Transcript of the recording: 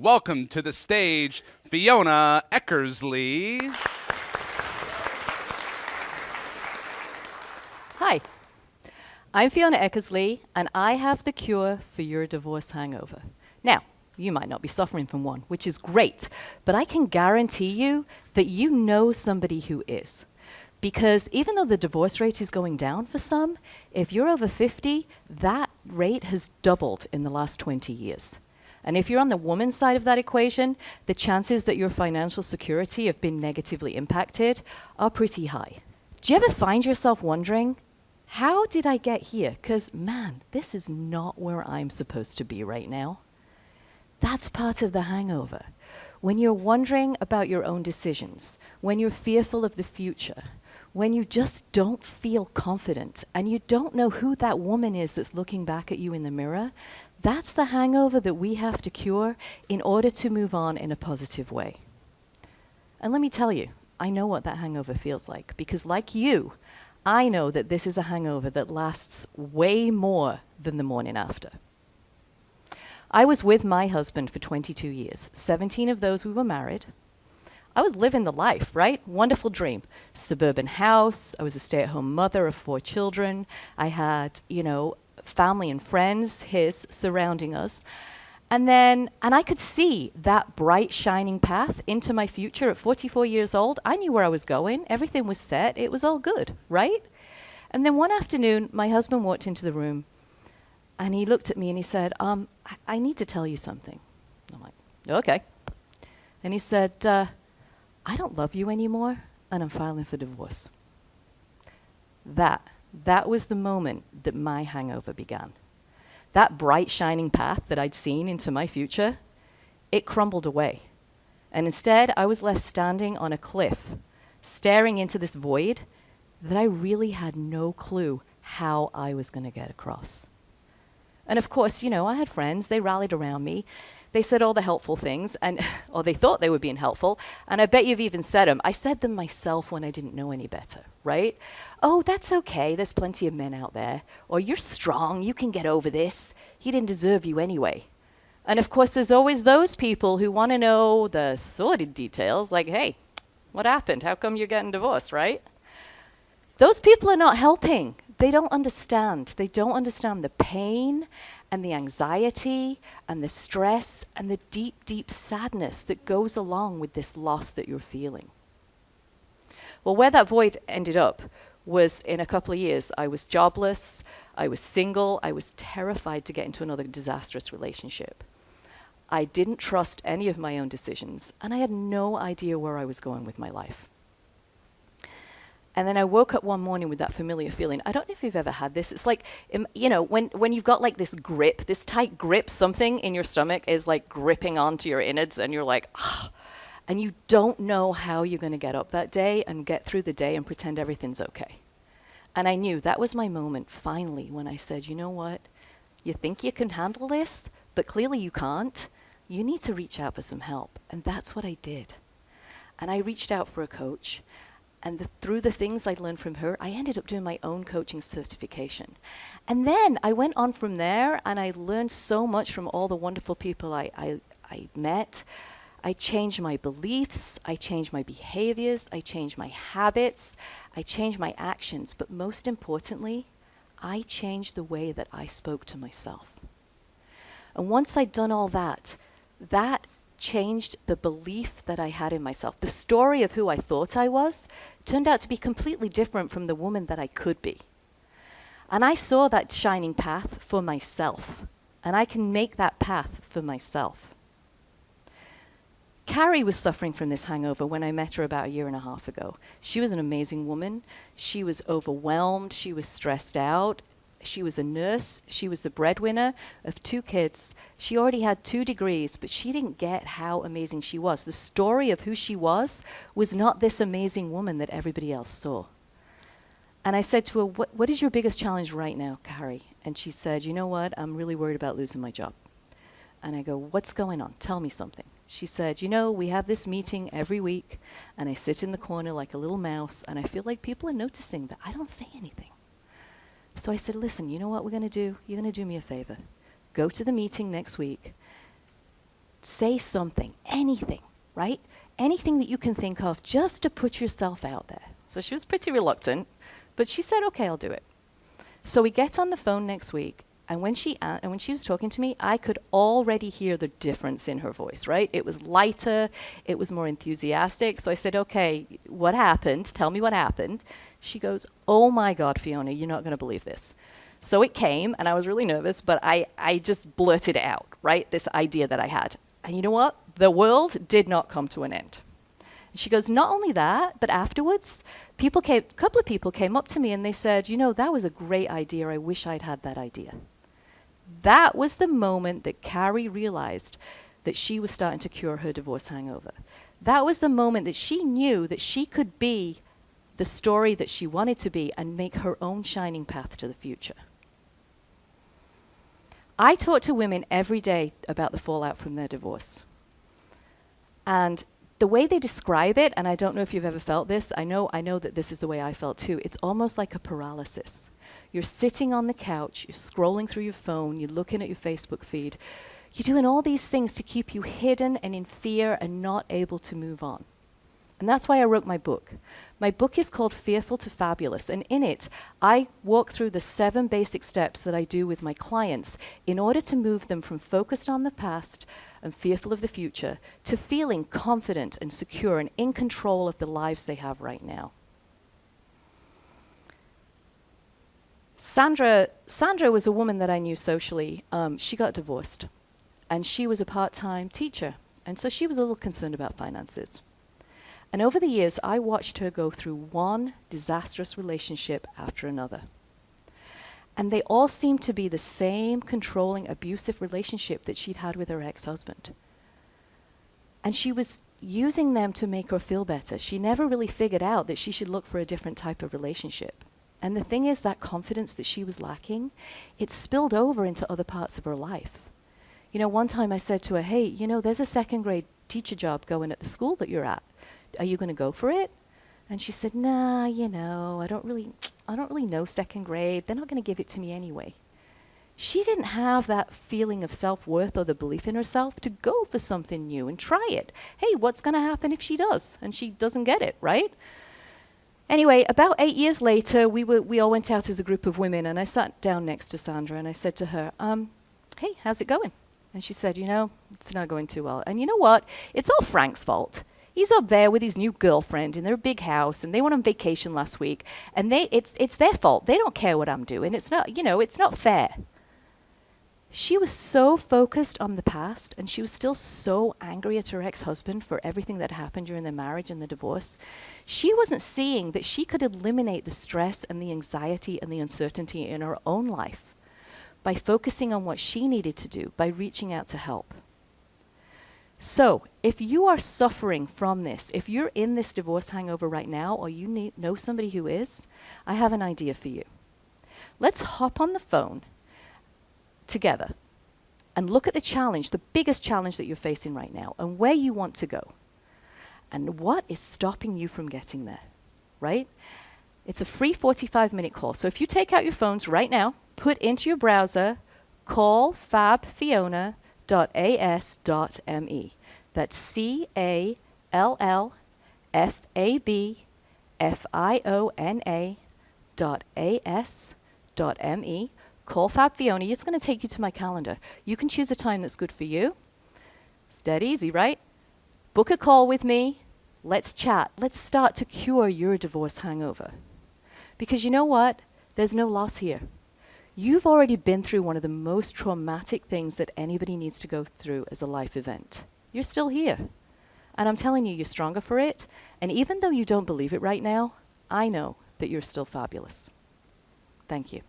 welcome to the stage Fiona Eckersley. Hi, I'm Fiona Eckersley, and I have the cure for your divorce hangover. Now, you might not be suffering from one, which is great, but I can guarantee you that you know somebody who is. Because even though the divorce rate is going down for some, if you're over 50, that rate has doubled in the last 20 years. And if you're on the woman's side of that equation, the chances that your financial security have been negatively impacted are pretty high. Do you ever find yourself wondering, how did I get here? Because, man, this is not where I'm supposed to be right now. That's part of the hangover. When you're wondering about your own decisions, when you're fearful of the future, when you just don't feel confident and you don't know who that woman is that's looking back at you in the mirror, that's the hangover that we have to cure in order to move on in a positive way. And let me tell you, I know what that hangover feels like, because like you, I know that this is a hangover that lasts way more than the morning after. I was with my husband for 22 years. 17 of those we were married. I was living the life, right? Wonderful dream. Suburban house. I was a stay-at-home mother of 4 children. I had, family and friends, his, surrounding us. And I could see that bright, shining path into my future at 44 years old. I knew where I was going. Everything was set. It was all good, right? And then one afternoon, my husband walked into the room, and he looked at me and he said, I need to tell you something. I'm like, okay. And he said, I don't love you anymore, and I'm filing for divorce. That was the moment that my hangover began. That bright, shining path that I'd seen into my future, it crumbled away. And instead, I was left standing on a cliff, staring into this void that I really had no clue how I was going to get across. And of course, I had friends, they rallied around me. They said all the helpful things, or they thought they were being helpful, and I bet you've even said them. I said them myself when I didn't know any better, right? Oh, that's okay, there's plenty of men out there. Or you're strong, you can get over this. He didn't deserve you anyway. And of course, there's always those people who want to know the sordid details, like, hey, what happened? How come you're getting divorced, right? Those people are not helping. They don't understand. They don't understand the pain and the anxiety and the stress and the deep, deep sadness that goes along with this loss that you're feeling. Well, where that void ended up was in a couple of years. I was jobless, I was single, I was terrified to get into another disastrous relationship. I didn't trust any of my own decisions, and I had no idea where I was going with my life. And then I woke up one morning with that familiar feeling. I don't know if you've ever had this. It's like, when you've got like this grip, this tight grip, something in your stomach is like gripping onto your innards, and you're like, ah, and you don't know how you're going to get up that day and get through the day and pretend everything's okay. And I knew that was my moment finally when I said, you know what? You think you can handle this, but clearly you can't. You need to reach out for some help. And that's what I did. And I reached out for a coach. And through the things I'd learned from her, I ended up doing my own coaching certification. And then I went on from there, and I learned so much from all the wonderful people I met. I changed my beliefs, I changed my behaviors, I changed my habits, I changed my actions, but most importantly, I changed the way that I spoke to myself. And once I'd done all that changed the belief that I had in myself. The story of who I thought I was turned out to be completely different from the woman that I could be. And I saw that shining path for myself, and I can make that path for myself. Carrie was suffering from this hangover when I met her about 1.5 years ago. She was an amazing woman. She was overwhelmed. She was stressed out. She was a nurse. She was the breadwinner of 2 kids. She already had 2 degrees, but she didn't get how amazing she was. The story of who she was not this amazing woman that everybody else saw. And I said to her, what is your biggest challenge right now, Carrie? And she said, you know what? I'm really worried about losing my job. And I go, what's going on? Tell me something. She said, we have this meeting every week, and I sit in the corner like a little mouse, and I feel like people are noticing that I don't say anything. So I said, listen, you know what we're going to do? You're going to do me a favor. Go to the meeting next week. say something, anything, right? Anything that you can think of just to put yourself out there. So she was pretty reluctant, but she said, okay, I'll do it. So we get on the phone next week, and when she was talking to me, I could already hear the difference in her voice, right? It was lighter, it was more enthusiastic. So I said, okay, what happened? Tell me what happened. She goes, oh my God, Fiona, you're not gonna believe this. So it came, and I was really nervous, but I just blurted it out, right? This idea that I had. And you know what? The world did not come to an end. She goes, not only that, but afterwards, a couple of people came up to me and they said, you know, that was a great idea. I wish I'd had that idea. That was the moment that Carrie realized that she was starting to cure her divorce hangover. That was the moment that she knew that she could be the story that she wanted to be and make her own shining path to the future. I talk to women every day about the fallout from their divorce. And the way they describe it, and I don't know if you've ever felt this, I know that this is the way I felt too, it's almost like a paralysis. You're sitting on the couch, you're scrolling through your phone, you're looking at your Facebook feed, you're doing all these things to keep you hidden and in fear and not able to move on. And that's why I wrote my book. My book is called Fearful to Fabulous, and in it, I walk through the 7 basic steps that I do with my clients in order to move them from focused on the past and fearful of the future to feeling confident and secure and in control of the lives they have right now. Sandra was a woman that I knew socially. She got divorced, and she was a part-time teacher, and so she was a little concerned about finances. And over the years, I watched her go through one disastrous relationship after another. And they all seemed to be the same controlling, abusive relationship that she'd had with her ex-husband. And she was using them to make her feel better. She never really figured out that she should look for a different type of relationship. And the thing is, that confidence that she was lacking, it spilled over into other parts of her life. You know, one time I said to her, hey, you know, there's a 2nd grade teacher job going at the school that you're at. Are you going to go for it? And she said, nah, you know, I don't really know 2nd grade. They're not going to give it to me anyway. She didn't have that feeling of self-worth or the belief in herself to go for something new and try it. Hey, what's going to happen if she does? And she doesn't get it, right? Anyway, about 8 years later, we all went out as a group of women, and I sat down next to Sandra, and I said to her, hey, how's it going? And she said, you know, it's not going too well. And you know what? It's all Frank's fault. He's up there with his new girlfriend in their big house, and they went on vacation last week, and it's their fault. They don't care what I'm doing. It's not, you know, it's not fair. She was so focused on the past, and she was still so angry at her ex-husband for everything that happened during their marriage and the divorce. She wasn't seeing that she could eliminate the stress and the anxiety and the uncertainty in her own life by focusing on what she needed to do, by reaching out to help. So, if you are suffering from this, if you're in this divorce hangover right now, or you know somebody who is, I have an idea for you. Let's hop on the phone together and look at the challenge, the biggest challenge that you're facing right now, and where you want to go. And what is stopping you from getting there, right? It's a free 45-minute call. So if you take out your phones right now, put into your browser, call fabfiona.as.me. That's CALLFABFIONA.as.me. Call Fab Fiona. It's going to take you to my calendar. You can choose a time that's good for you. It's dead easy, right? Book a call with me. Let's chat. Let's start to cure your divorce hangover. Because you know what? There's no loss here. You've already been through one of the most traumatic things that anybody needs to go through as a life event. You're still here. And I'm telling you, you're stronger for it. And even though you don't believe it right now, I know that you're still fabulous. Thank you.